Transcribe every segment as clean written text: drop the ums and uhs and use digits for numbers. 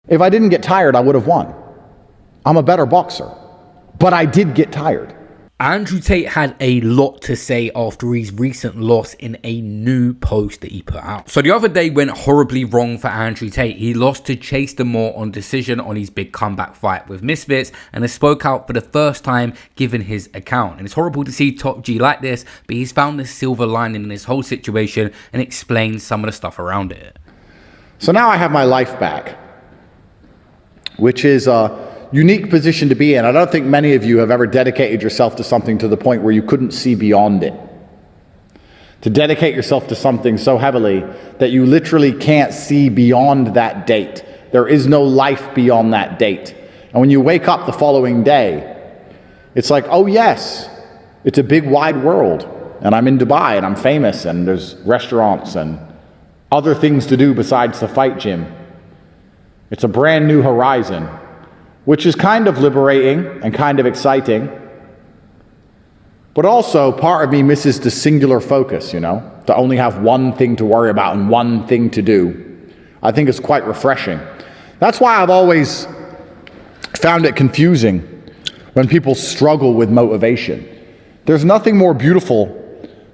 If I didn't get tired, I would have won. I'm a better boxer, but I did get tired. Andrew Tate had a lot to say after his recent loss in a new post that he put out. So the other day went horribly wrong for Andrew Tate. He lost to Chase Damore on decision on his big comeback fight with Misfits and has spoke out for the first time given his account. And it's horrible to see Top G like this, but he's found the silver lining in this whole situation and explains some of the stuff around it. So now I have my life back, which is a unique position to be in. I don't think many of you have ever dedicated yourself to something to the point where you couldn't see beyond it. To dedicate yourself to something so heavily that you literally can't see beyond that date. There is no life beyond that date. And when you wake up the following day, it's like, oh yes, it's a big wide world. And I'm in Dubai and I'm famous and there's restaurants and other things to do besides the fight gym. It's a brand new horizon, which is kind of liberating and kind of exciting. But also, part of me misses the singular focus, to only have one thing to worry about and one thing to do. I think it's quite refreshing. That's why I've always found it confusing when people struggle with motivation. There's nothing more beautiful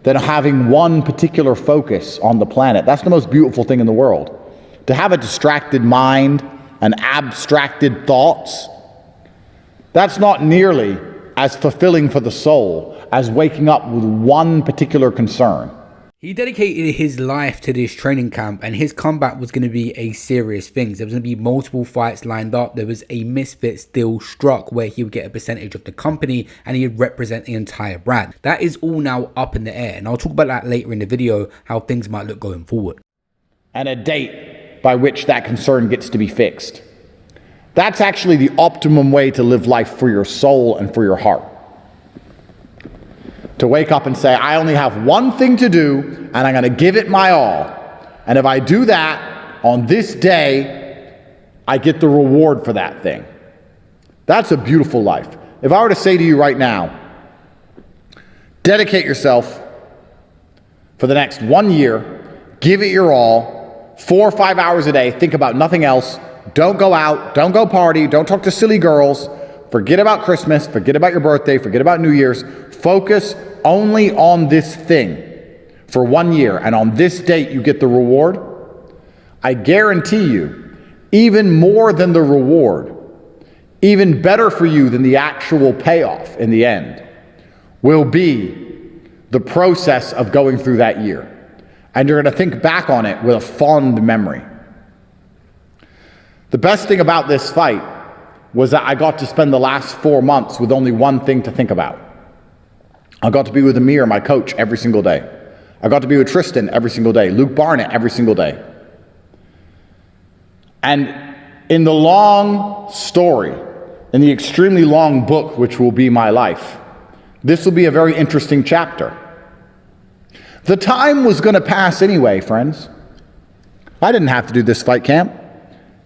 than having one particular focus on the planet. That's the most beautiful thing in the world. To have a distracted mind and abstracted thoughts, that's not nearly as fulfilling for the soul as waking up with one particular concern. He dedicated his life to this training camp and his comeback was going to be a serious thing. There was going to be multiple fights lined up. There was a Misfits deal struck where he would get a percentage of the company and he would represent the entire brand. That is all now up in the air, and I'll talk about that later in the video, how things might look going forward. And a date by which that concern gets to be fixed. That's actually the optimum way to live life for your soul and for your heart. To wake up and say, I only have one thing to do and I'm going to give it my all. And if I do that on this day, I get the reward for that thing. That's a beautiful life. If I were to say to you right now, dedicate yourself for the next 1 year, give it your all, 4 or 5 hours a day, think about nothing else. Don't go out, don't go party, don't talk to silly girls, forget about Christmas, forget about your birthday, forget about New Year's. Focus only on this thing for 1 year, and on this date you get the reward. I guarantee you, even more than the reward, even better for you than the actual payoff in the end, will be the process of going through that year. And you're going to think back on it with a fond memory. The best thing about this fight was that I got to spend the last 4 months with only one thing to think about. I got to be with Amir, my coach, every single day. I got to be with Tristan every single day, Luke Barnett every single day. And in the long story, in the extremely long book, which will be my life, this will be a very interesting chapter. The time was going to pass anyway, friends. I didn't have to do this fight camp,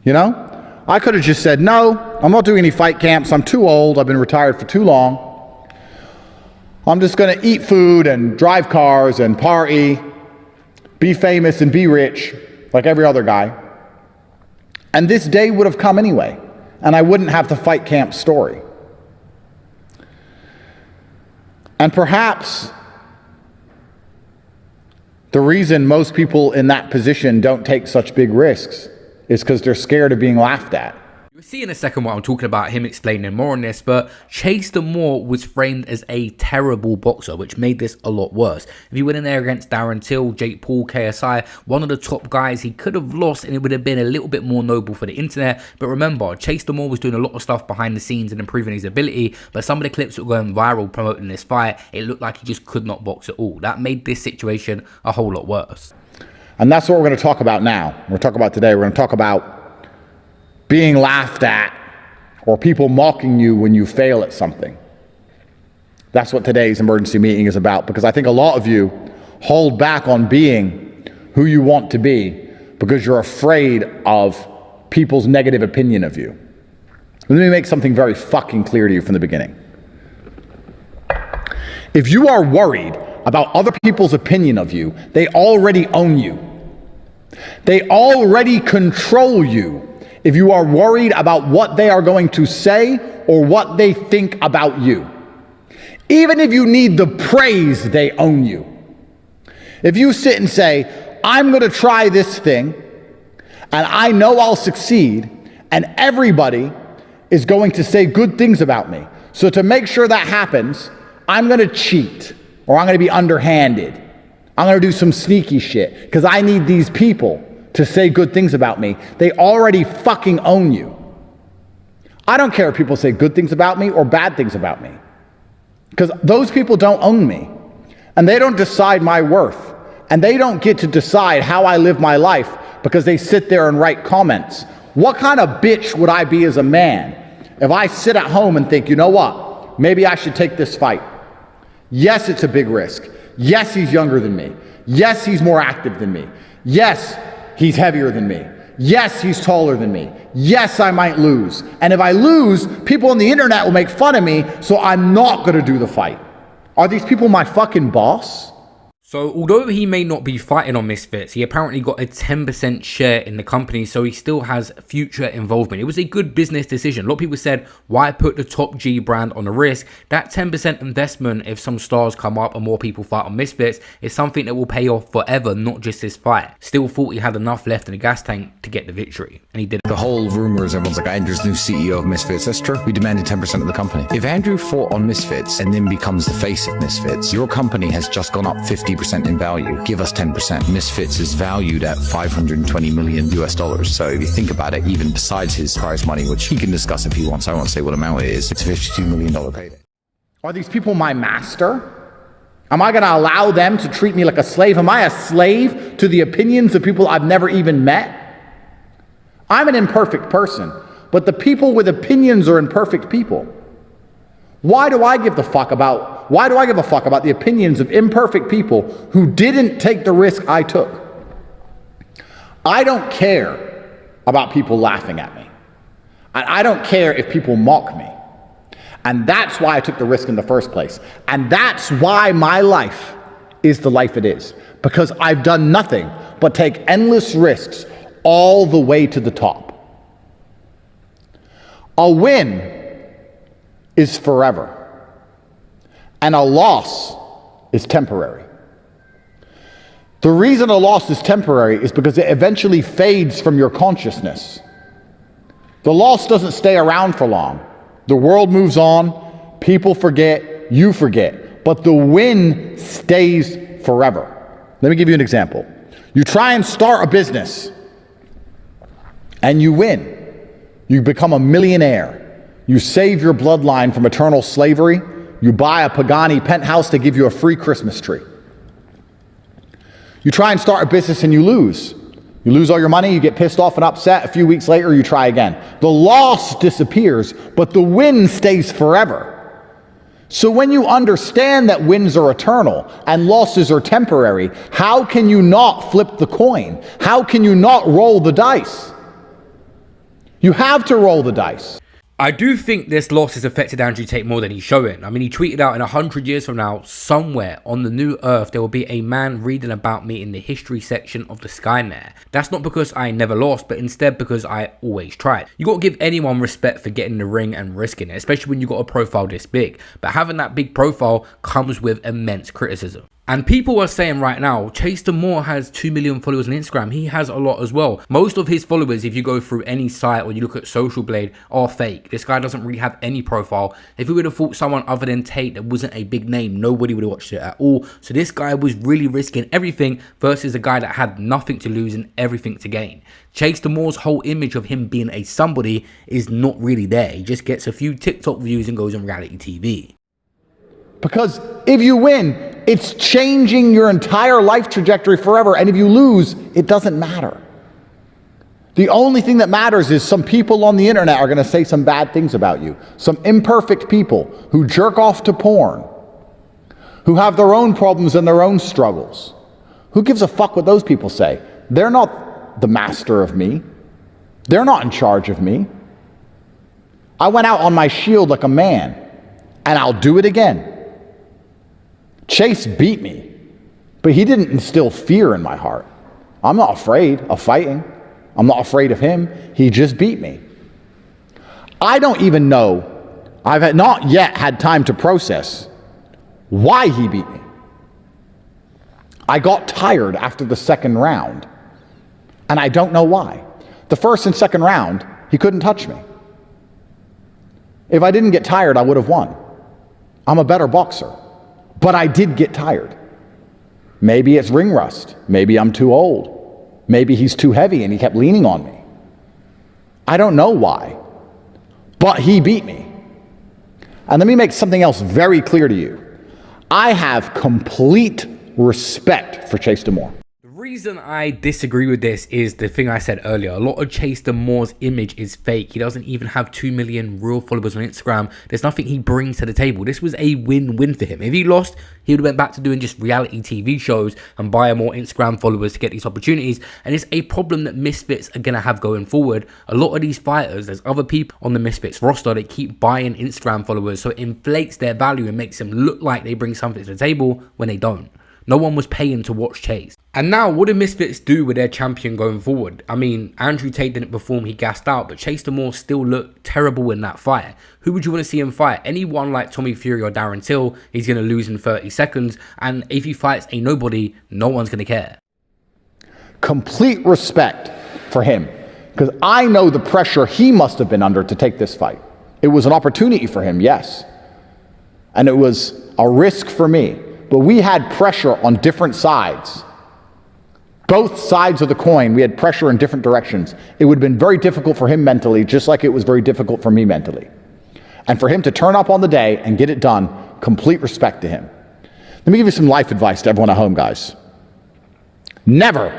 I could have just said, no, I'm not doing any fight camps. I'm too old. I've been retired for too long. I'm just going to eat food and drive cars and party, be famous and be rich like every other guy. And this day would have come anyway, and I wouldn't have the fight camp story. And perhaps the reason most people in that position don't take such big risks is because they're scared of being laughed at. You'll see in a second what I'm talking about, him explaining more on this, but Chase Damore was framed as a terrible boxer, which made this a lot worse. If he went in there against Darren Till, Jake Paul, KSI, one of the top guys, he could have lost and it would have been a little bit more noble for the internet. But remember, Chase Damore was doing a lot of stuff behind the scenes and improving his ability, but some of the clips that were going viral promoting this fight, it looked like he just could not box at all. That made this situation a whole lot worse. And that's what we're going to talk about now. We're going to talk about today. We're going to talk about being laughed at or people mocking you when you fail at something. That's what today's emergency meeting is about, because I think a lot of you hold back on being who you want to be because you're afraid of people's negative opinion of you. Let me make something very fucking clear to you from the beginning. If you are worried about other people's opinion of you, they already own you. They already control you. if you are worried about what they are going to say or what they think about you. Even if you need the praise, they own you. If you sit and say, I'm going to try this thing, and I know I'll succeed, and everybody is going to say good things about me. So to make sure that happens, I'm going to cheat, or I'm going to be underhanded. I'm going to do some sneaky shit, because I need these people to say good things about me. They already fucking own you. I don't care if people say good things about me or bad things about me, because those people don't own me, and they don't decide my worth, and they don't get to decide how I live my life because they sit there and write comments. What kind of bitch would I be as a man if I sit at home and think, you know what, maybe I should take this fight? Yes, it's a big risk. Yes, he's younger than me. Yes, he's more active than me. Yes, he's heavier than me. Yes, he's taller than me. Yes, I might lose. And if I lose, people on the internet will make fun of me, so I'm not going to do the fight. Are these people my fucking boss? So although he may not be fighting on Misfits, he apparently got a 10% share in the company, so he still has future involvement. It was a good business decision. A lot of people said, why put the top G brand on the risk? That 10% investment, if some stars come up and more people fight on Misfits, is something that will pay off forever, not just this fight. Still thought he had enough left in the gas tank to get the victory, and he did. The whole rumors, everyone's like, Andrew's new CEO of Misfits. That's true. We demanded 10% of the company. If Andrew fought on Misfits and then becomes the face of Misfits, your company has just gone up 50% in value. Give us 10%. Misfits is valued at $520 million US. So if you think about it, even besides his prize money, which he can discuss if he wants, I won't say what amount it is, it's a $52 million payday. Are these people my master? Am I going to allow them to treat me like a slave? Am I a slave to the opinions of people I've never even met? I'm an imperfect person, but the people with opinions are imperfect people. Why do I give a fuck about the opinions of imperfect people who didn't take the risk I took? I don't care about people laughing at me. I don't care if people mock me. And that's why I took the risk in the first place. And that's why my life is the life it is. Because I've done nothing but take endless risks all the way to the top. A win is forever, and a loss is temporary. The reason a loss is temporary is because it eventually fades from your consciousness. The loss doesn't stay around for long. The world moves on, people forget, you forget, but the win stays forever. Let me give you an example. You try and start a business, and you win. You become a millionaire. You save your bloodline from eternal slavery. You buy a Pagani penthouse to give you a free Christmas tree. You try and start a business and you lose. You lose all your money, you get pissed off and upset. A few weeks later, you try again. The loss disappears, but the win stays forever. So when you understand that wins are eternal and losses are temporary, how can you not flip the coin? How can you not roll the dice? You have to roll the dice. I do think this loss has affected Andrew Tate more than he's showing. I mean, he tweeted out in 100 years from now, somewhere on the new earth, there will be a man reading about me in the history section of the Skynet. That's not because I never lost, but instead because I always tried. You got to give anyone respect for getting in the ring and risking it, especially when you got a profile this big. But having that big profile comes with immense criticism. And people are saying right now, Chase the Moore has 2 million followers on Instagram. He has a lot as well. Most of his followers, if you go through any site or you look at Social Blade, are fake. This guy doesn't really have any profile. If we would have thought someone other than Tate that wasn't a big name, nobody would have watched it at all. So this guy was really risking everything versus a guy that had nothing to lose and everything to gain. Chase the Moore's whole image of him being a somebody is not really there. He just gets a few TikTok views and goes on reality TV. Because if you win, it's changing your entire life trajectory forever. And if you lose, it doesn't matter. The only thing that matters is some people on the internet are going to say some bad things about you. Some imperfect people who jerk off to porn, who have their own problems and their own struggles. Who gives a fuck what those people say? They're not the master of me. They're not in charge of me. I went out on my shield like a man, and I'll do it again. Chase beat me, but he didn't instill fear in my heart. I'm not afraid of fighting. I'm not afraid of him. He just beat me. I don't even know, I've not yet had time to process why he beat me. I got tired after the second round, and I don't know why. The first and second round, he couldn't touch me. If I didn't get tired, I would have won. I'm a better boxer, but I did get tired. Maybe it's ring rust. Maybe I'm too old. Maybe he's too heavy and he kept leaning on me. I don't know why, but he beat me. And let me make something else very clear to you. I have complete respect for Chase D'Amour. The reason I disagree with this is the thing I said earlier. A lot of Chase D'Amour's image is fake. He doesn't even have 2 million real followers on Instagram. There's nothing he brings to the table. This was a win-win for him. If he lost, he would have went back to doing just reality TV shows and buying more Instagram followers to get these opportunities. And it's a problem that Misfits are going to have going forward. A lot of these fighters, there's other people on the Misfits roster that keep buying Instagram followers, so it inflates their value and makes them look like they bring something to the table when they don't. No one was paying to watch Chase. And now, what do Misfits do with their champion going forward? I mean, Andrew Tate didn't perform, he gassed out, but Chase D'Amour still looked terrible in that fight. Who would you want to see him fight? Anyone like Tommy Fury or Darren Till, he's going to lose in 30 seconds. And if he fights a nobody, no one's going to care. Complete respect for him, because I know the pressure he must have been under to take this fight. It was an opportunity for him, yes. And it was a risk for me. But we had pressure on different sides. Both sides of the coin, we had pressure in different directions. It would have been very difficult for him mentally, just like it was very difficult for me mentally. And for him to turn up on the day and get it done, complete respect to him. Let me give you some life advice to everyone at home, guys. Never,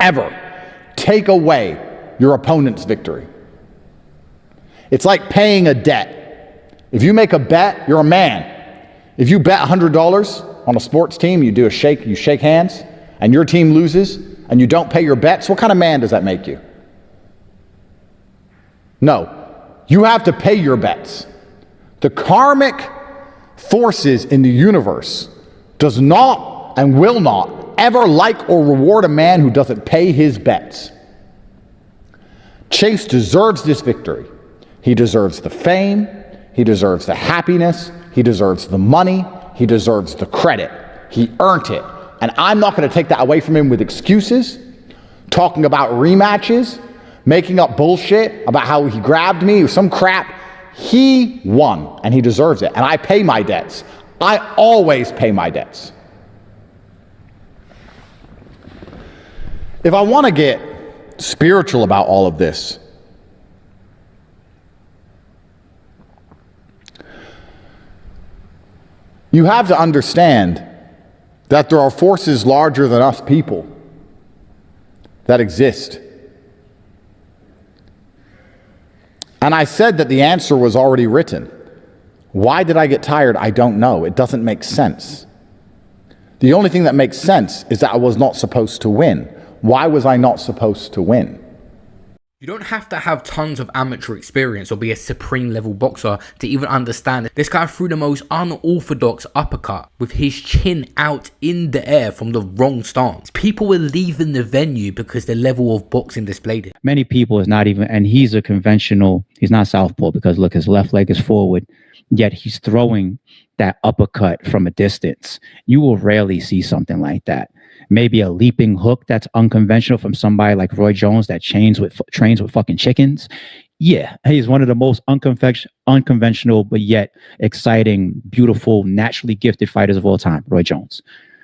ever take away your opponent's victory. It's like paying a debt. If you make a bet, you're a man. If you bet $100 on a sports team, you shake hands, and your team loses, and you don't pay your bets, what kind of man does that make you? No, you have to pay your bets. The karmic forces in the universe does not and will not ever like or reward a man who doesn't pay his bets. Chase deserves this victory. He deserves the fame, he deserves the happiness, he deserves the money, he deserves the credit. He earned it. And I'm not going to take that away from him with excuses, talking about rematches, making up bullshit about how he grabbed me or some crap. He won, and he deserves it. And I pay my debts. I always pay my debts. If I want to get spiritual about all of this, you have to understand that there are forces larger than us people that exist. And I said that the answer was already written. Why did I get tired? I don't know. It doesn't make sense. The only thing that makes sense is that I was not supposed to win. Why was I not supposed to win? You don't have to have tons of amateur experience or be a supreme level boxer to even understand that this guy threw the most unorthodox uppercut with his chin out in the air from the wrong stance. People were leaving the venue because the level of boxing displayed it. Many people is not even, and he's a conventional, he's not southpaw because look, his left leg is forward, yet he's throwing that uppercut from a distance. You will rarely see something like that. Maybe a leaping hook that's unconventional from somebody like Roy Jones that trains with fucking chickens. Yeah, he's one of the most unconventional, but yet exciting, beautiful, naturally gifted fighters of all time, Roy Jones.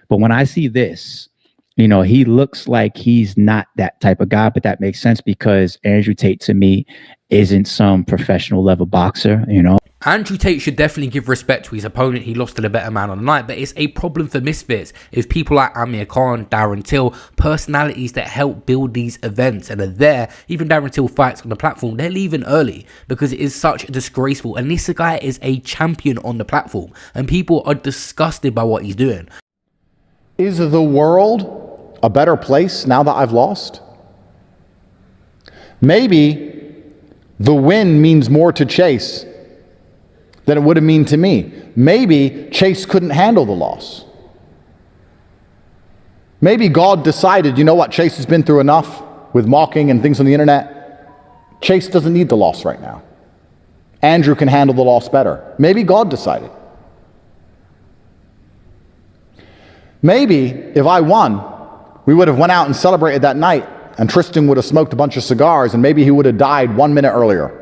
But when I see this, you know, he looks like he's not that type of guy, but that makes sense because Andrew Tate to me isn't some professional level boxer, you know. Andrew Tate should definitely give respect to his opponent. He lost to the better man on the night, but it's a problem for Misfits if people like Amir Khan, Darren Till, personalities that help build these events and are there, even Darren Till fights on the platform, they're leaving early because it is such disgraceful. And this guy is a champion on the platform and people are disgusted by what he's doing. Is the world a better place now that I've lost? Maybe the win means more to Chase than it would have meant to me. Maybe Chase couldn't handle the loss. Maybe God decided, you know what, Chase has been through enough with mocking and things on the internet, Chase doesn't need the loss right now. Andrew can handle the loss better. Maybe God decided. Maybe if I won, we would have went out and celebrated that night, and Tristan would have smoked a bunch of cigars, and maybe he would have died 1 minute earlier.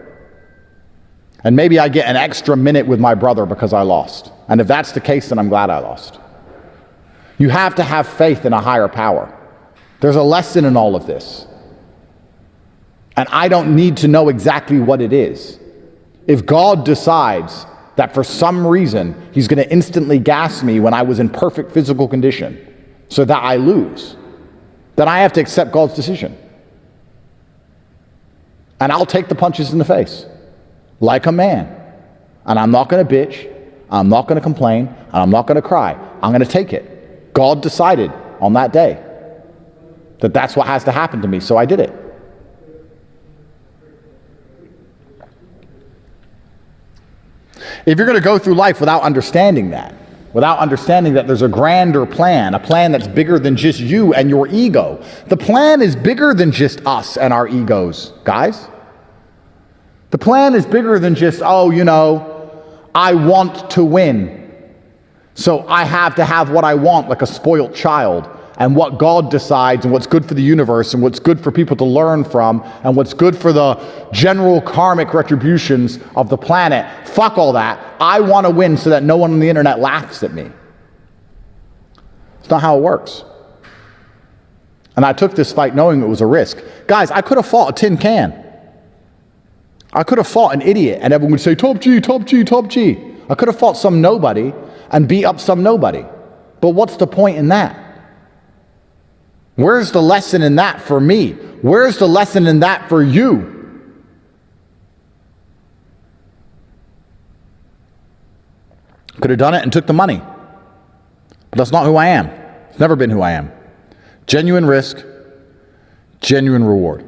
And maybe I get an extra minute with my brother because I lost. And if that's the case, then I'm glad I lost. You have to have faith in a higher power. There's a lesson in all of this. And I don't need to know exactly what it is. If God decides that for some reason he's going to instantly gas me when I was in perfect physical condition so that I lose, then I have to accept God's decision. And I'll take the punches in the face like a man. And I'm not going to bitch, I'm not going to complain, and I'm not going to cry. I'm going to take it. God decided on that day that that's what has to happen to me, so I did it. If you're going to go through life without understanding that there's a grander plan, a plan that's bigger than just you and your ego. The plan is bigger than just us and our egos, guys. The plan is bigger than just, I want to win, so I have to have what I want like a spoiled child. And what God decides and what's good for the universe and what's good for people to learn from and what's good for the general karmic retributions of the planet. Fuck all that. I want to win so that no one on the internet laughs at me. It's not how it works. And I took this fight knowing it was a risk. Guys, I could have fought a tin can. I could have fought an idiot and everyone would say, top G, top G, top G. I could have fought some nobody and beat up some nobody. But what's the point in that? Where's the lesson in that for me? Where's the lesson in that for you? Could have done it and took the money. But that's not who I am. It's never been who I am. Genuine risk, genuine reward.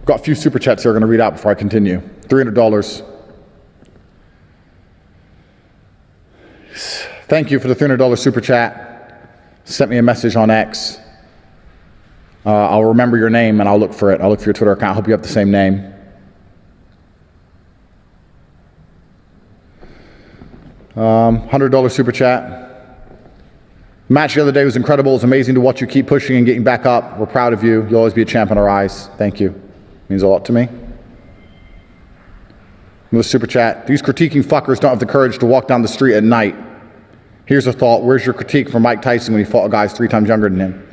Got a few super chats here I'm going to read out before I continue. $300. Thank you for the $300 super chat. Sent me a message on X. I'll remember your name and I'll look for it. I'll look for your Twitter account. I hope you have the same name. $100 super chat. The match the other day was incredible. It's amazing to watch you keep pushing and getting back up. We're proud of you. You'll always be a champ in our eyes. Thank you. Means a lot to me. Another super chat. These critiquing fuckers don't have the courage to walk down the street at night. Here's a thought. Where's your critique for Mike Tyson when he fought a guy 3 times younger than him?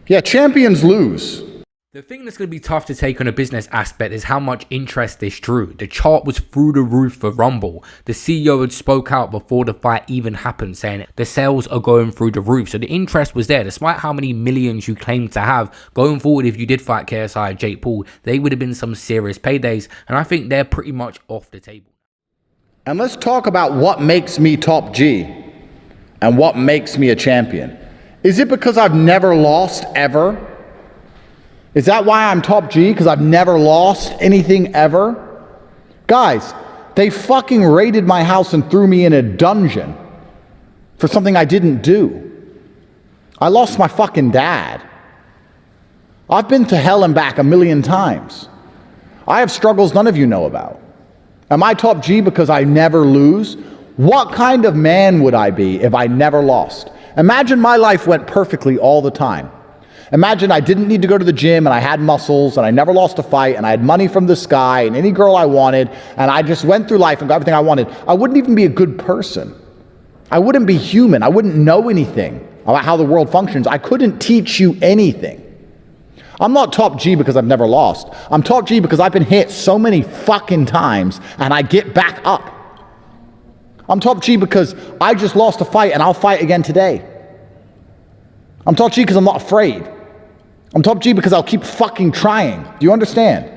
Yeah, champions lose. The thing that's going to be tough to take on a business aspect is how much interest this drew. The chart was through the roof for Rumble. The CEO had spoke out before the fight even happened, saying the sales are going through the roof. So the interest was there, despite how many millions you claim to have. Going forward, if you did fight KSI or Jake Paul, they would have been some serious paydays. And I think they're pretty much off the table. And let's talk about what makes me top G and what makes me a champion. Is it because I've never lost ever? Is that why I'm top G? Because I've never lost anything ever? Guys, they fucking raided my house and threw me in a dungeon for something I didn't do. I lost my fucking dad. I've been to hell and back 1,000,000 times. I have struggles none of you know about. Am I top G because I never lose? What kind of man would I be if I never lost? Imagine my life went perfectly all the time. Imagine I didn't need to go to the gym and I had muscles and I never lost a fight and I had money from the sky and any girl I wanted and I just went through life and got everything I wanted. I wouldn't even be a good person. I wouldn't be human. I wouldn't know anything about how the world functions. I couldn't teach you anything. I'm not top G because I've never lost. I'm top G because I've been hit so many fucking times and I get back up. I'm top G because I just lost a fight and I'll fight again today. I'm top G because I'm not afraid. I'm top G because I'll keep fucking trying. Do you understand?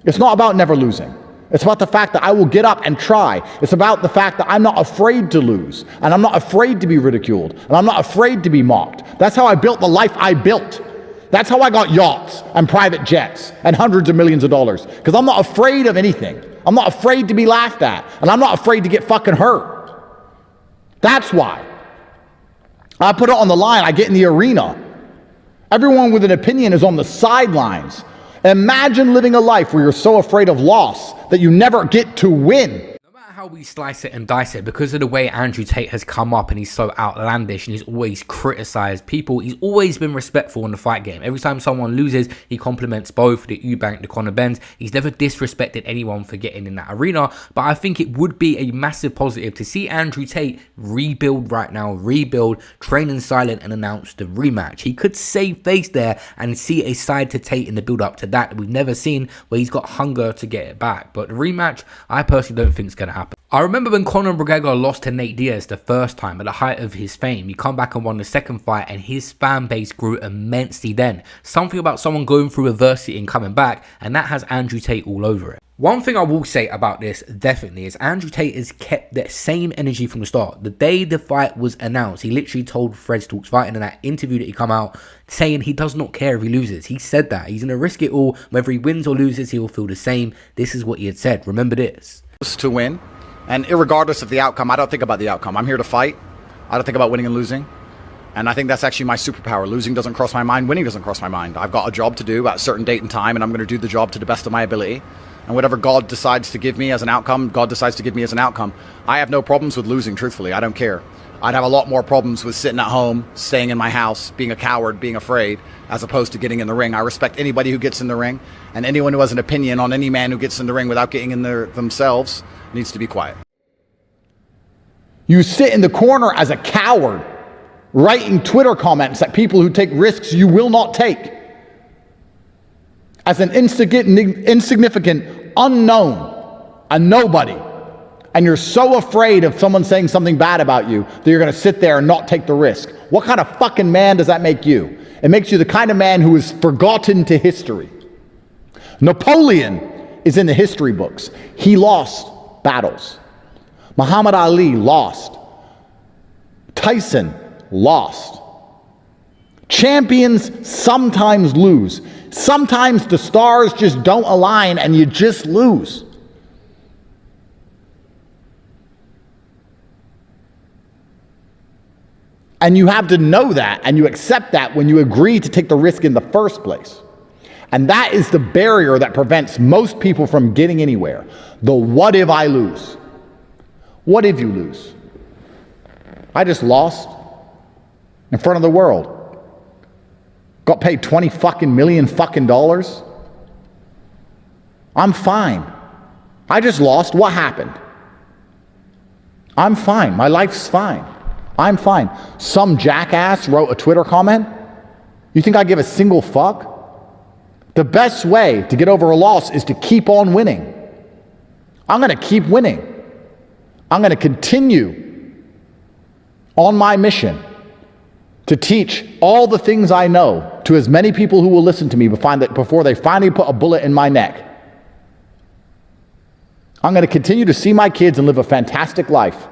It's not about never losing. It's about the fact that I will get up and try. It's about the fact that I'm not afraid to lose. And I'm not afraid to be ridiculed. And I'm not afraid to be mocked. That's how I built the life I built. That's how I got yachts and private jets and hundreds of millions of dollars. Because I'm not afraid of anything. I'm not afraid to be laughed at. And I'm not afraid to get fucking hurt. That's why. I put it on the line. I get in the arena. Everyone with an opinion is on the sidelines. Imagine living a life where you're so afraid of loss that you never get to win. How we slice it and dice it, because of the way Andrew Tate has come up and he's so outlandish and he's always criticized people, he's always been respectful in the fight game. Every time someone loses, he compliments both the Eubank, the Conor Benns. He's never disrespected anyone for getting in that arena, but I think it would be a massive positive to see Andrew Tate rebuild right now, train in silent and announce the rematch. He could save face there and see a side to Tate in the build up to that we've never seen, where he's got hunger to get it back. But the rematch, I personally don't think it's going to happen. I remember when Conor McGregor lost to Nate Diaz the first time at the height of his fame. He come back and won the second fight and his fan base grew immensely then. Something about someone going through adversity and coming back, and that has Andrew Tate all over it. One thing I will say about this definitely is Andrew Tate has kept that same energy from the start. The day the fight was announced, he literally told Fred Talks Fighting in that interview that he come out saying he does not care if he loses. He said that. He's going to risk it all. Whether he wins or loses, he will feel the same. This is what he had said. Remember this. To win. And irregardless of the outcome, I don't think about the outcome. I'm here to fight. I don't think about winning and losing. And I think that's actually my superpower. Losing doesn't cross my mind. Winning doesn't cross my mind. I've got a job to do at a certain date and time, and I'm going to do the job to the best of my ability. And whatever God decides to give me as an outcome, God decides to give me as an outcome. I have no problems with losing, truthfully. I don't care. I'd have a lot more problems with sitting at home, staying in my house, being a coward, being afraid, as opposed to getting in the ring. I respect anybody who gets in the ring, and anyone who has an opinion on any man who gets in the ring without getting in there themselves needs to be quiet. You sit in the corner as a coward, writing Twitter comments at people who take risks you will not take. As an insignificant, unknown, a nobody. And you're so afraid of someone saying something bad about you that you're going to sit there and not take the risk. What kind of fucking man does that make you? It makes you the kind of man who is forgotten to history. Napoleon is in the history books. He lost battles. Muhammad Ali lost. Tyson lost. Champions sometimes lose. Sometimes the stars just don't align and you just lose. And you have to know that, and you accept that when you agree to take the risk in the first place. And that is the barrier that prevents most people from getting anywhere. The what if I lose? What if you lose? I just lost in front of the world. Got paid 20 fucking million fucking dollars. I'm fine. I just lost. What happened? I'm fine. My life's fine. I'm fine. Some jackass wrote a Twitter comment. You think I give a single fuck? The best way to get over a loss is to keep on winning. I'm going to keep winning. I'm going to continue on my mission to teach all the things I know to as many people who will listen to me before they finally put a bullet in my neck. I'm going to continue to see my kids and live a fantastic life.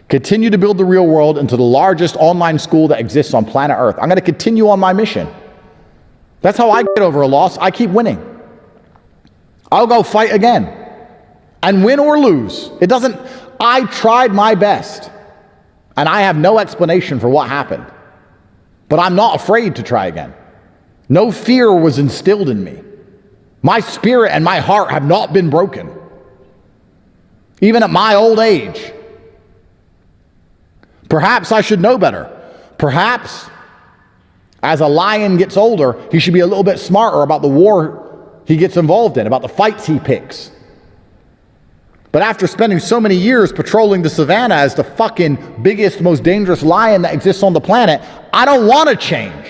Continue to build the real world into the largest online school that exists on planet Earth. I'm going to continue on my mission. That's how I get over a loss. I keep winning. I'll go fight again. And win or lose. I tried my best. And I have no explanation for what happened. But I'm not afraid to try again. No fear was instilled in me. My spirit and my heart have not been broken. Even at my old age. Perhaps I should know better. Perhaps, as a lion gets older, he should be a little bit smarter about the war he gets involved in, about the fights he picks. But after spending so many years patrolling the savannah as the fucking biggest, most dangerous lion that exists on the planet, I don't want to change.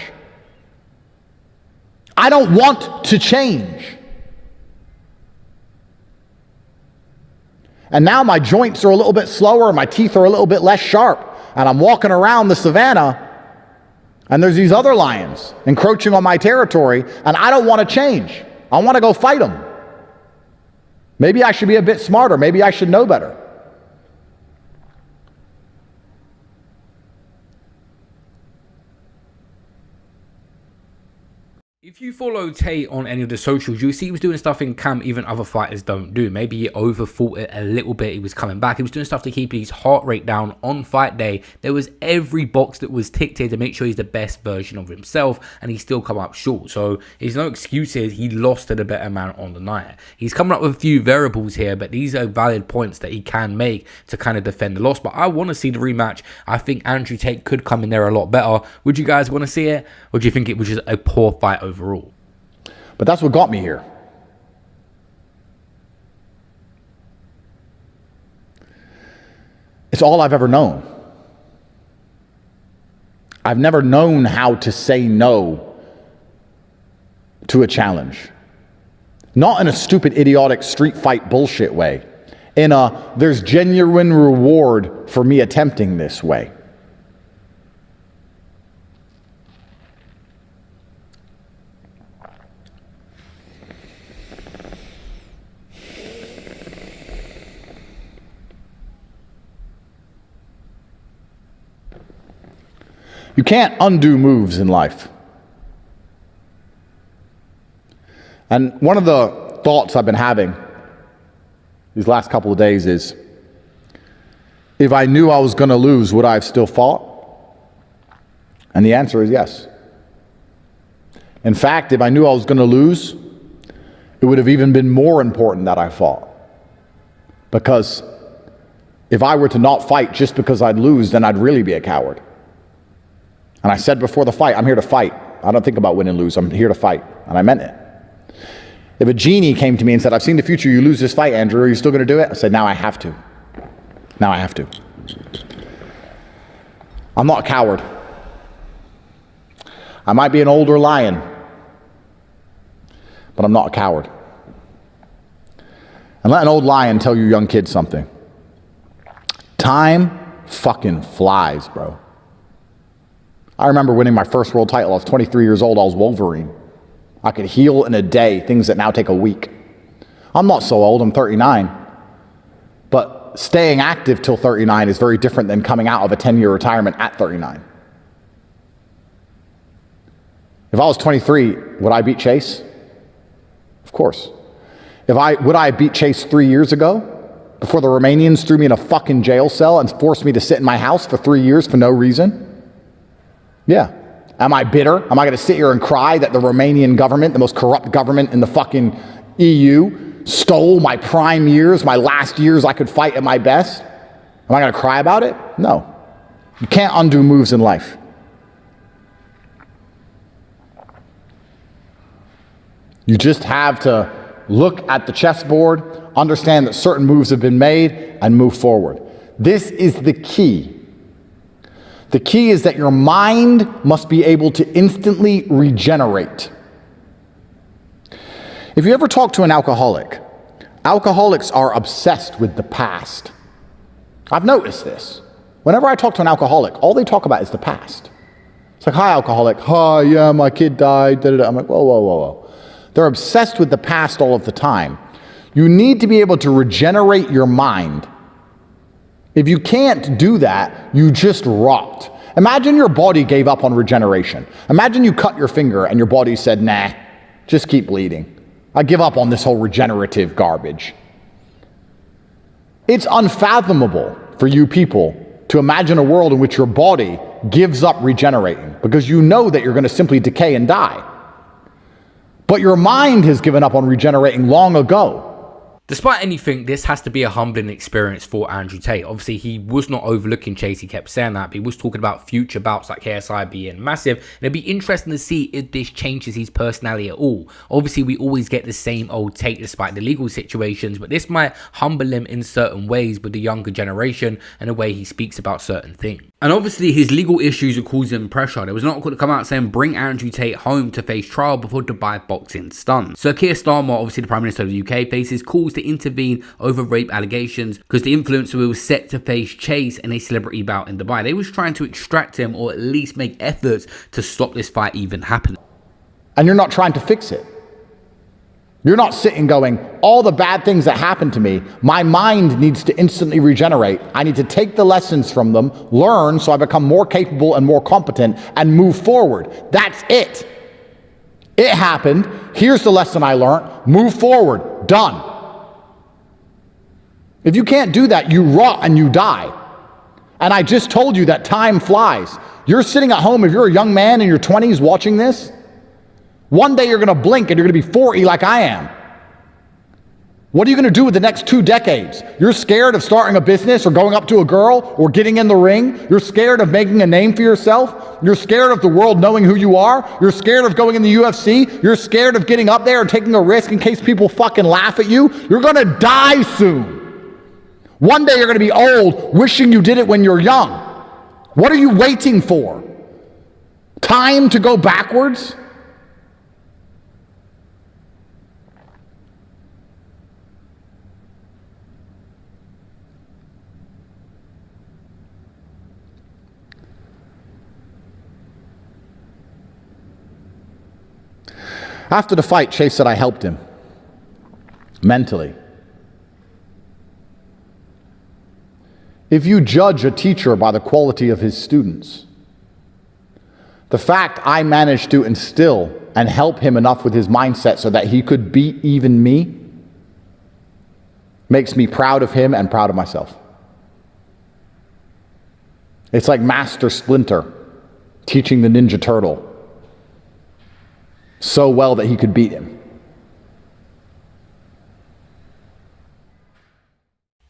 I don't want to change. And now my joints are a little bit slower, my teeth are a little bit less sharp. And I'm walking around the savannah, and there's these other lions encroaching on my territory, and I don't want to change. I want to go fight them. Maybe I should be a bit smarter. Maybe I should know better. If you follow Tate on any of the socials, you'll see he was doing stuff in camp even other fighters don't do. Maybe he overthought it a little bit. He was coming back. He was doing stuff to keep his heart rate down on fight day. There was every box that was ticked here to make sure he's the best version of himself, and he still come up short. So there's no excuses. He lost to the better man on the night. He's coming up with a few variables here, but these are valid points that he can make to kind of defend the loss. But I want to see the rematch. I think Andrew Tate could come in there a lot better. Would you guys want to see it? Or do you think it was just a poor fight overall? But that's what got me here. It's all I've ever known. I've never known how to say no to a challenge. Not in a stupid, idiotic street fight bullshit way. In a, there's genuine reward for me attempting this way. You can't undo moves in life. And one of the thoughts I've been having these last couple of days is, if I knew I was going to lose, would I have still fought? And the answer is yes. In fact, if I knew I was going to lose, it would have even been more important that I fought. Because if I were to not fight just because I'd lose, then I'd really be a coward. And I said before the fight, I'm here to fight. I don't think about win and lose. I'm here to fight. And I meant it. If a genie came to me and said, I've seen the future, you lose this fight, Andrew, are you still going to do it? I said, now I have to. Now I have to. I'm not a coward. I might be an older lion, but I'm not a coward. And let an old lion tell you young kids something. Time fucking flies, bro. I remember winning my first world title. I was 23 years old. I was Wolverine. I could heal in a day, things that now take a week. I'm not so old. I'm 39. But staying active till 39 is very different than coming out of a 10-year retirement at 39. If I was 23, would I beat Chase? Of course. Would I have beat Chase 3 years ago? Before the Romanians threw me in a fucking jail cell and forced me to sit in my house for 3 years for no reason? Yeah. Am I bitter? Am I going to sit here and cry that the Romanian government, the most corrupt government in the fucking EU, stole my prime years, my last years I could fight at my best? Am I going to cry about it? No. You can't undo moves in life. You just have to look at the chessboard, understand that certain moves have been made, and move forward. This is the key. The key is that your mind must be able to instantly regenerate. If you ever talk to an alcoholic, alcoholics are obsessed with the past. I've noticed this. Whenever I talk to an alcoholic, all they talk about is the past. It's like, hi, alcoholic. Hi, yeah, my kid died. Da, da, da. I'm like, whoa, whoa, whoa, whoa. They're obsessed with the past all of the time. You need to be able to regenerate your mind. If you can't do that, you just rot. Imagine your body gave up on regeneration. Imagine you cut your finger and your body said, nah, just keep bleeding. I give up on this whole regenerative garbage. It's unfathomable for you people to imagine a world in which your body gives up regenerating because you know that you're going to simply decay and die. But your mind has given up on regenerating long ago. Despite anything, this has to be a humbling experience for Andrew Tate. Obviously, he was not overlooking Chase. He kept saying that, but he was talking about future bouts like KSI being massive. And it'd be interesting to see if this changes his personality at all. Obviously, we always get the same old Tate despite the legal situations, but this might humble him in certain ways with the younger generation and the way he speaks about certain things. And obviously, his legal issues are causing pressure. There was an article to come out saying bring Andrew Tate home to face trial before Dubai boxing stuns. So Keir Starmer, obviously the Prime Minister of the UK, faces calls to intervene over rape allegations because the influencer was set to face Chase in a celebrity bout in Dubai. They was trying to extract him or at least make efforts to stop this fight even happening. And you're not trying to fix it. You're not sitting going, all the bad things that happened to me, my mind needs to instantly regenerate. I need to take the lessons from them, learn so I become more capable and more competent, and move forward. That's it. It happened. Here's the lesson I learned. Move forward. Done. If you can't do that, you rot and you die. And I just told you that time flies. You're sitting at home, if you're a young man in your 20s watching this, one day you're going to blink and you're going to be 40 like I am. What are you going to do with the next 2 decades? You're scared of starting a business or going up to a girl or getting in the ring. You're scared of making a name for yourself. You're scared of the world knowing who you are. You're scared of going in the UFC. You're scared of getting up there and taking a risk in case people fucking laugh at you. You're going to die soon. One day you're going to be old, wishing you did it when you're young. What are you waiting for? Time to go backwards? After the fight, Chase said I helped him mentally. If you judge a teacher by the quality of his students, the fact I managed to instill and help him enough with his mindset so that he could beat even me makes me proud of him and proud of myself. It's like Master Splinter teaching the Ninja Turtle so well that he could beat him.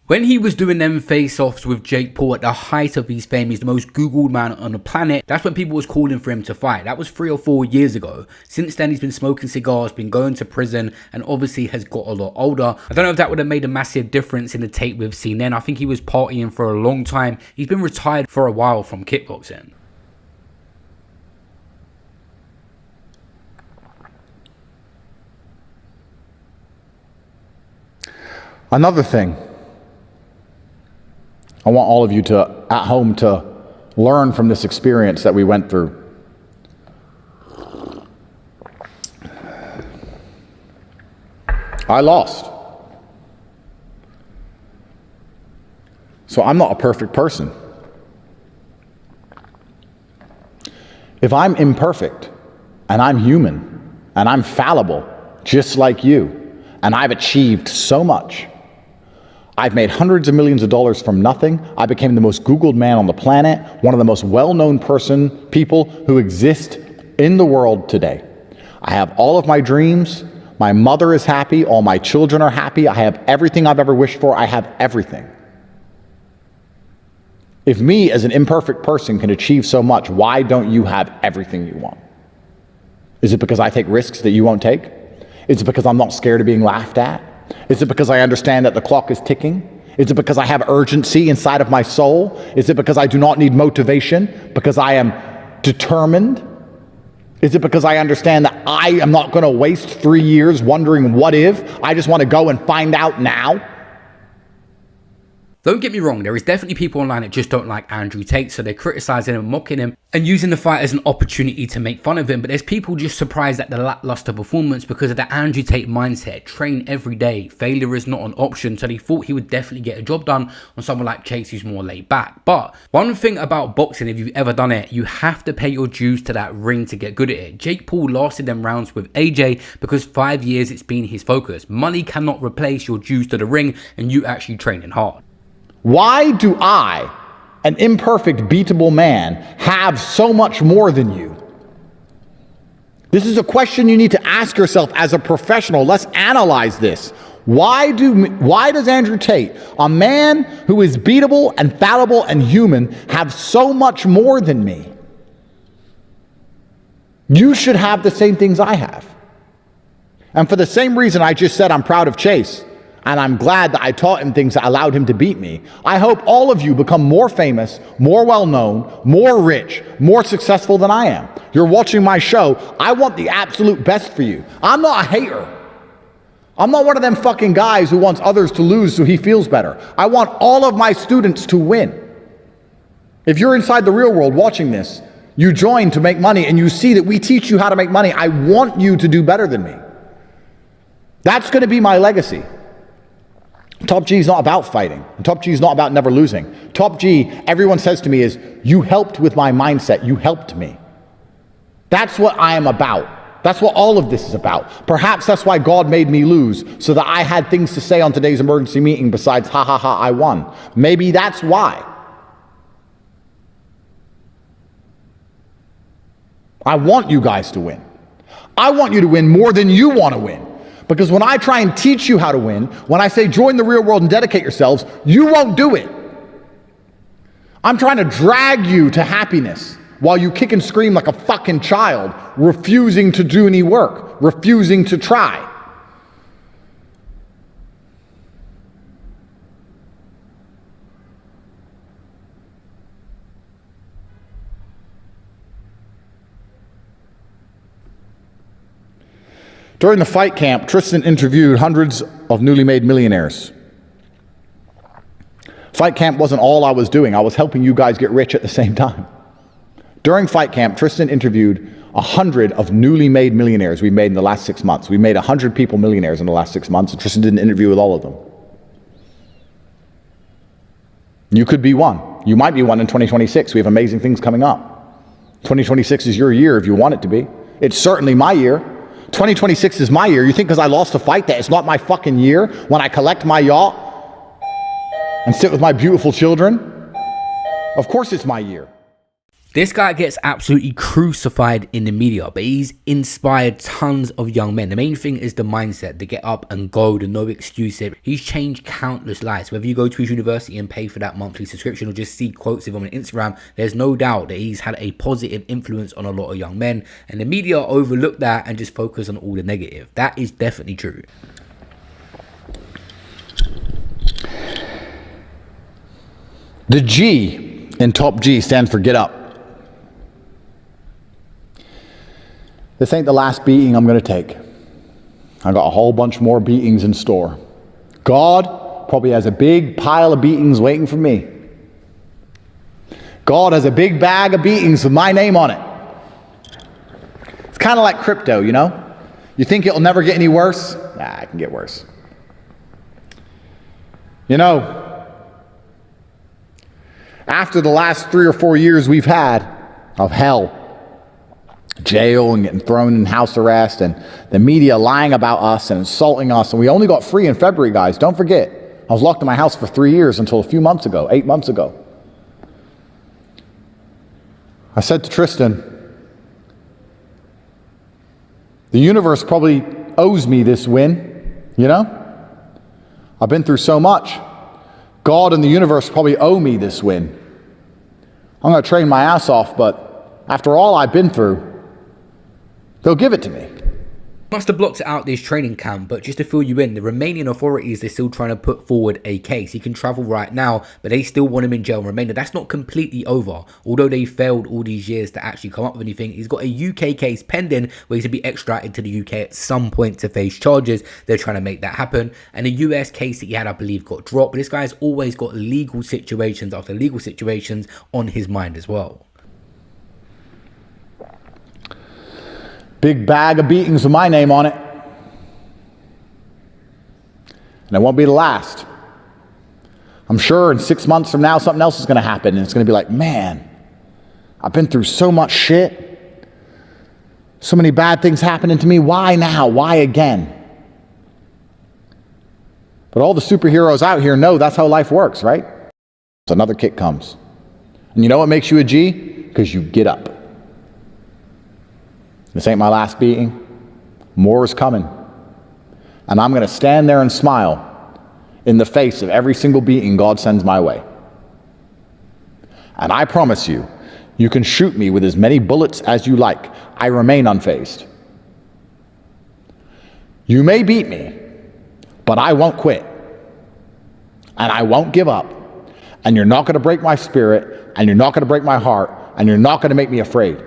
When he was doing them face-offs with Jake Paul at the height of his fame, he's the most Googled man on the planet. That's when people was calling for him to fight. That was 3 or 4 years ago. Since then, he's been smoking cigars, been going to prison, and obviously has got a lot older. I don't know if that would have made a massive difference in the Tate we've seen then. I think he was partying for a long time. He's been retired for a while from kickboxing. Another thing I want all of you to, at home, to learn from this experience that we went through. I lost. So I'm not a perfect person. If I'm imperfect, and I'm human, and I'm fallible, just like you, and I've achieved so much, I've made hundreds of millions of dollars from nothing. I became the most Googled man on the planet, one of the most well-known people who exist in the world today. I have all of my dreams. My mother is happy. All my children are happy. I have everything I've ever wished for. I have everything. If me as an imperfect person can achieve so much, why don't you have everything you want? Is it because I take risks that you won't take? Is it because I'm not scared of being laughed at? Is it because I understand that the clock is ticking? Is it because I have urgency inside of my soul? Is it because I do not need motivation? Because I am determined? Is it because I understand that I am not going to waste 3 years wondering what if? I just want to go and find out now? Don't get me wrong, there is definitely people online that just don't like Andrew Tate, so they're criticizing him, mocking him, and using the fight as an opportunity to make fun of him. But there's people just surprised at the lackluster performance because of the Andrew Tate mindset. Train every day. Failure is not an option. So they thought he would definitely get a job done on someone like Chase who's more laid back. But one thing about boxing, if you've ever done it, you have to pay your dues to that ring to get good at it. Jake Paul lasted them rounds with AJ because 5 years it's been his focus. Money cannot replace your dues to the ring and you actually training hard. Why do I, an imperfect, beatable man, have so much more than you? This is a question you need to ask yourself as a professional. Let's analyze this. Why does Andrew Tate, a man who is beatable and fallible and human, have so much more than me? You should have the same things I have. And for the same reason I just said I'm proud of Chase, and I'm glad that I taught him things that allowed him to beat me, I hope all of you become more famous, more well-known, more rich, more successful than I am. You're watching my show. I want the absolute best for you. I'm not a hater. I'm not one of them fucking guys who wants others to lose so he feels better. I want all of my students to win. If you're inside the real world watching this, you join to make money and you see that we teach you how to make money, I want you to do better than me. That's going to be my legacy. Top G is not about fighting. Top G is not about never losing. Top G, everyone says to me, is you helped with my mindset. You helped me. That's what I am about. That's what all of this is about. Perhaps that's why God made me lose, so that I had things to say on today's emergency meeting besides, ha ha ha, I won. Maybe that's why. I want you guys to win. I want you to win more than you want to win. Because when I try and teach you how to win, when I say join the real world and dedicate yourselves, you won't do it. I'm trying to drag you to happiness while you kick and scream like a fucking child, refusing to do any work, refusing to try. During the fight camp, Tristan interviewed hundreds of newly made millionaires. Fight camp wasn't all I was doing. I was helping you guys get rich at the same time. During fight camp, Tristan interviewed 100 of newly made millionaires we made in the last 6 months. We made 100 people millionaires in the last 6 months, and Tristan did an interview with all of them. You could be one. You might be one in 2026. We have amazing things coming up. 2026 is your year if you want it to be. It's certainly my year. 2026 is my year. You think because I lost a fight that it's not my fucking year when I collect my yacht and sit with my beautiful children? Of course it's my year. This guy gets absolutely crucified in the media, but he's inspired tons of young men. The main thing is the mindset, the get up and go, the no excuse. He's changed countless lives. Whether you go to his university and pay for that monthly subscription or just see quotes of him on Instagram, there's no doubt that he's had a positive influence on a lot of young men. And the media overlook that and just focus on all the negative. That is definitely true. The G in Top G stands for get up. This ain't the last beating I'm going to take. I got a whole bunch more beatings in store. God probably has a big pile of beatings waiting for me. God has a big bag of beatings with my name on it. It's kind of like crypto, you know? You think it'll never get any worse? Nah, it can get worse. You know, after the last 3 or 4 years we've had of hell, jail and getting thrown in house arrest and the media lying about us and insulting us, and we only got free in February, guys. Don't forget, I was locked in my house for 3 years until a few months ago, 8 months ago. I said to Tristan, the universe probably owes me this win, you know? I've been through so much. God and the universe probably owe me this win. I'm going to train my ass off, but after all I've been through, they'll give it to me. Must have blocked out this training camp, but just to fill you in, the Romanian authorities, they're still trying to put forward a case. He can travel right now, but they still want him in jail in Romania. That's not completely over. Although they failed all these years to actually come up with anything, he's got a UK case pending where he's to be extradited to the UK at some point to face charges. They're trying to make that happen. And the US case that he had, I believe, got dropped. But this guy's always got legal situations after legal situations on his mind as well. Big bag of beatings with my name on it. And it won't be the last. I'm sure in 6 months from now, something else is going to happen. And it's going to be like, man, I've been through so much shit. So many bad things happening to me. Why now? Why again? But all the superheroes out here know that's how life works, right? So another kick comes. And you know what makes you a G? Because you get up. This ain't my last beating. More is coming. And I'm going to stand there and smile in the face of every single beating God sends my way. And I promise you, you can shoot me with as many bullets as you like. I remain unfazed. You may beat me, but I won't quit. And I won't give up. And you're not going to break my spirit, and you're not going to break my heart, and you're not going to make me afraid.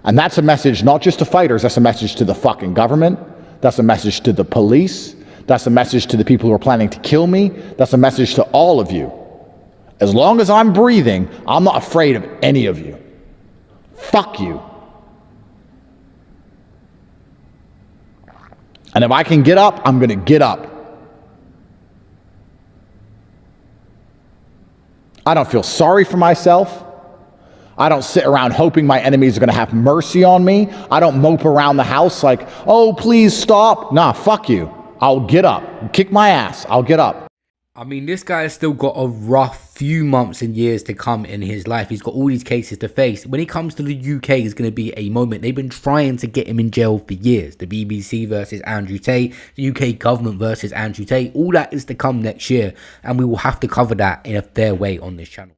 And that's a message not just to fighters, that's a message to the fucking government, that's a message to the police, that's a message to the people who are planning to kill me, that's a message to all of you. As long as I'm breathing, I'm not afraid of any of you. Fuck you. And if I can get up, I'm going to get up. I don't feel sorry for myself. I don't sit around hoping my enemies are going to have mercy on me. I don't mope around the house like, oh, please stop. Nah, fuck you. I'll get up. Kick my ass. I'll get up. I mean, this guy has still got a rough few months and years to come in his life. He's got all these cases to face. When he comes to the UK, it's going to be a moment. They've been trying to get him in jail for years. The BBC versus Andrew Tate, the UK government versus Andrew Tate. All that is to come next year. And we will have to cover that in a fair way on this channel.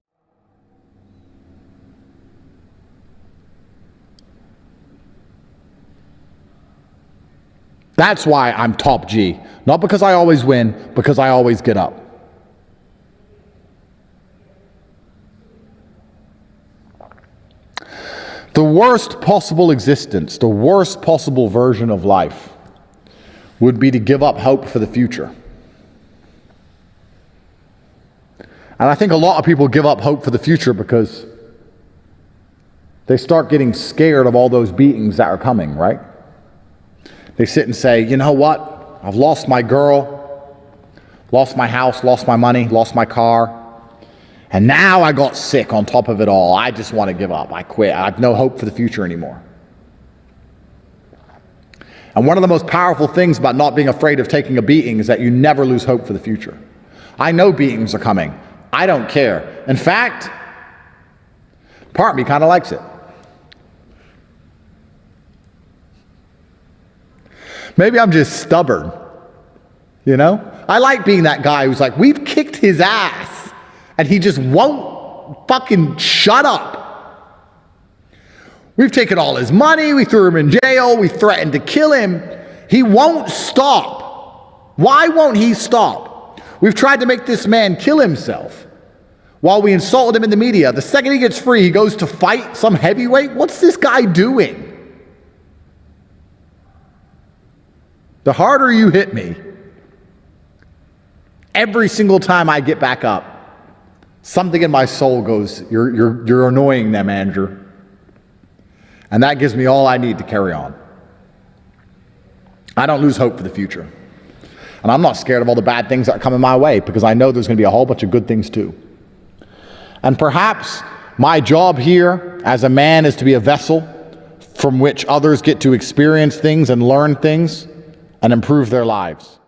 That's why I'm top G. Not because I always win, because I always get up. The worst possible existence, the worst possible version of life would be to give up hope for the future. And I think a lot of people give up hope for the future because they start getting scared of all those beatings that are coming, right? They sit and say, you know what? I've lost my girl, lost my house, lost my money, lost my car. And now I got sick on top of it all. I just want to give up. I quit. I have no hope for the future anymore. And one of the most powerful things about not being afraid of taking a beating is that you never lose hope for the future. I know beatings are coming. I don't care. In fact, part of me kind of likes it. Maybe I'm just stubborn, you know? I like being that guy who's like, we've kicked his ass, and he just won't fucking shut up. We've taken all his money, we threw him in jail, we threatened to kill him. He won't stop. Why won't he stop? We've tried to make this man kill himself while we insulted him in the media. The second he gets free, he goes to fight some heavyweight. What's this guy doing? The harder you hit me, every single time I get back up, something in my soul goes, you're annoying them, Andrew. And that gives me all I need to carry on. I don't lose hope for the future. And I'm not scared of all the bad things that are coming my way because I know there's going to be a whole bunch of good things too. And perhaps my job here as a man is to be a vessel from which others get to experience things and learn things and improve their lives.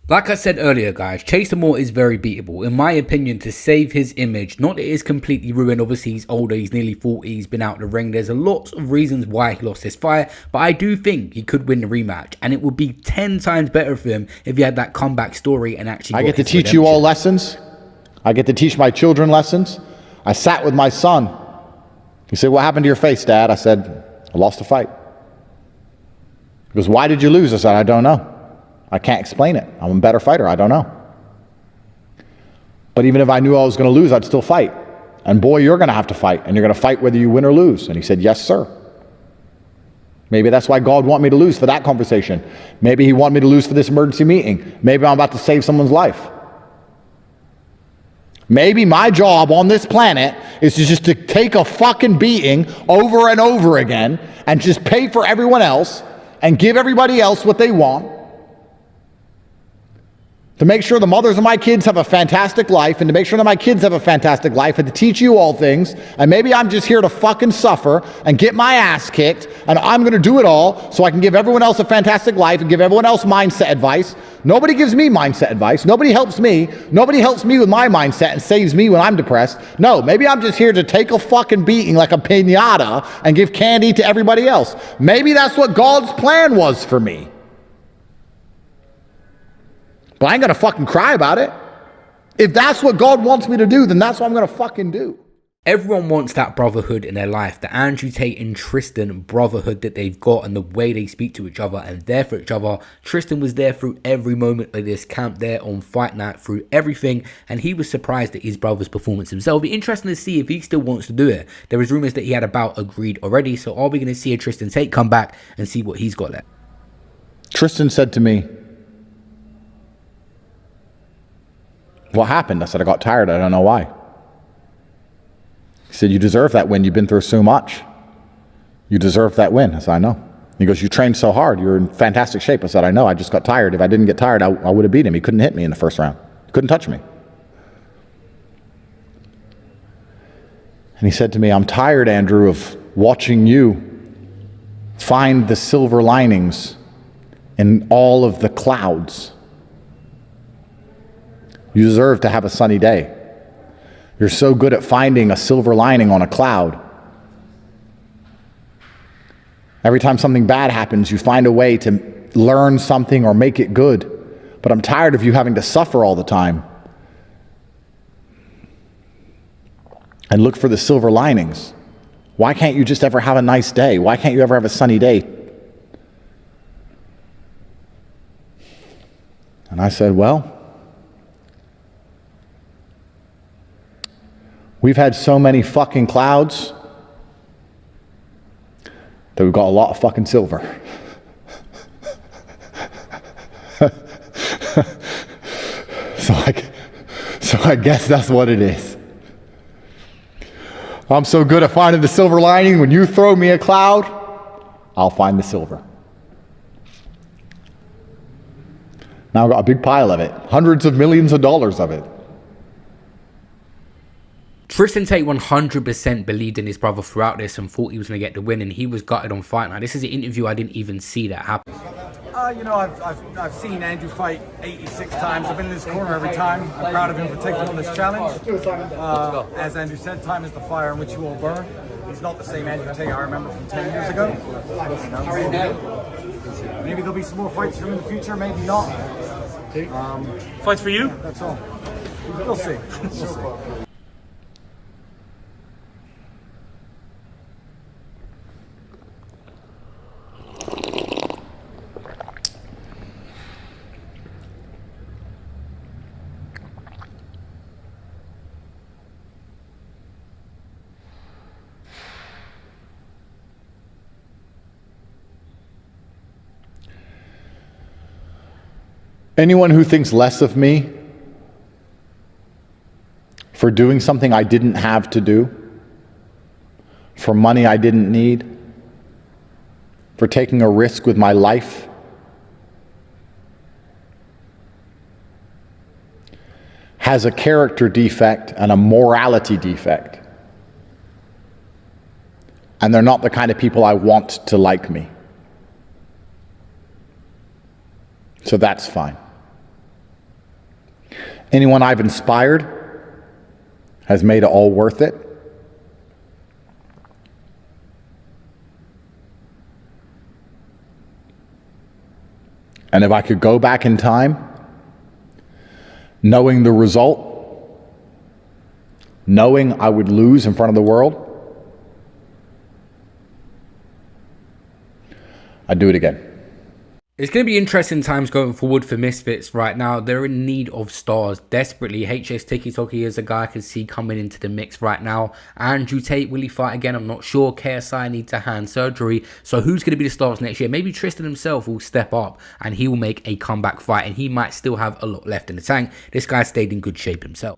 Like I said earlier, guys, Chase Moore is very beatable. In my opinion, to save his image, not that it is completely ruined. Obviously, he's older, he's nearly 40, he's been out the ring. There's a lot of reasons why he lost this fight, but I do think he could win the rematch, and it would be 10 times better for him if he had that comeback story and actually I get to teach you all lessons. I get to teach my children lessons. I sat with my son. He said, what happened to your face, Dad? I said, I lost a fight. He goes, why did you lose? I said, I don't know. I can't explain it. I'm a better fighter. I don't know. But even if I knew I was going to lose, I'd still fight. And boy, you're going to have to fight. And you're going to fight whether you win or lose. And he said, yes, sir. Maybe that's why God wanted me to lose for that conversation. Maybe he wanted me to lose for this emergency meeting. Maybe I'm about to save someone's life. Maybe my job on this planet is just to take a fucking beating over and over again and just pay for everyone else and give everybody else what they want. To make sure the mothers of my kids have a fantastic life, and to make sure that my kids have a fantastic life, and to teach you all things. And maybe I'm just here to fucking suffer and get my ass kicked, and I'm going to do it all so I can give everyone else a fantastic life and give everyone else mindset advice. Nobody gives me mindset advice. Nobody helps me. Nobody helps me with my mindset and saves me when I'm depressed. No, maybe I'm just here to take a fucking beating like a piñata and give candy to everybody else. Maybe that's what God's plan was for me. But I ain't going to fucking cry about it. If that's what God wants me to do, then that's what I'm going to fucking do. Everyone wants that brotherhood in their life, the Andrew Tate and Tristan brotherhood that they've got and the way they speak to each other and there for each other. Tristan was there through every moment of this camp, there on fight night, through everything, and he was surprised at his brother's performance himself. It'll be interesting to see if he still wants to do it. There was rumours that he had a bout agreed already, so are we going to see a Tristan Tate come back and see what he's got left? Tristan said to me, what happened? I said, I got tired. I don't know why. He said, you deserve that win. You've been through so much. You deserve that win. I said, I know. He goes, you trained so hard. You're in fantastic shape. I said, I know. I just got tired. If I didn't get tired, I would have beat him. He couldn't hit me in the first round. He couldn't touch me. And he said to me, I'm tired, Andrew, of watching you find the silver linings in all of the clouds. You deserve to have a sunny day. You're so good at finding a silver lining on a cloud. Every time something bad happens, you find a way to learn something or make it good. But I'm tired of you having to suffer all the time and look for the silver linings. Why can't you just ever have a nice day? Why can't you ever have a sunny day? And I said, well, we've had so many fucking clouds that we've got a lot of fucking silver. So I guess that's what it is. I'm so good at finding the silver lining. When you throw me a cloud, I'll find the silver. Now I've got a big pile of it. Hundreds of millions of dollars of it. Tristan Tate 100% believed in his brother throughout this and thought he was going to get the win, and he was gutted on Fight Night. This is an interview I didn't even see that happen. I've seen Andrew fight 86 times. I've been in his corner every time. I'm proud of him for taking on this challenge. As Andrew said, time is the fire in which you all burn. He's not the same Andrew Tate I remember from 10 years ago. Maybe there'll be some more fights for him in the future, maybe not. Fights for you? That's all. We'll see. We'll see. Anyone who thinks less of me for doing something I didn't have to do, for money I didn't need, for taking a risk with my life, has a character defect and a morality defect. And they're not the kind of people I want to like me. So that's fine. Anyone I've inspired has made it all worth it. And if I could go back in time, knowing the result, knowing I would lose in front of the world, I'd do it again. It's going to be interesting times going forward for Misfits right now. They're in need of stars desperately. HS Tiki Toki is a guy I can see coming into the mix right now. Andrew Tate, will he fight again? I'm not sure. KSI needs a hand surgery. So who's going to be the stars next year? Maybe Tristan himself will step up and he will make a comeback fight. And he might still have a lot left in the tank. This guy stayed in good shape himself.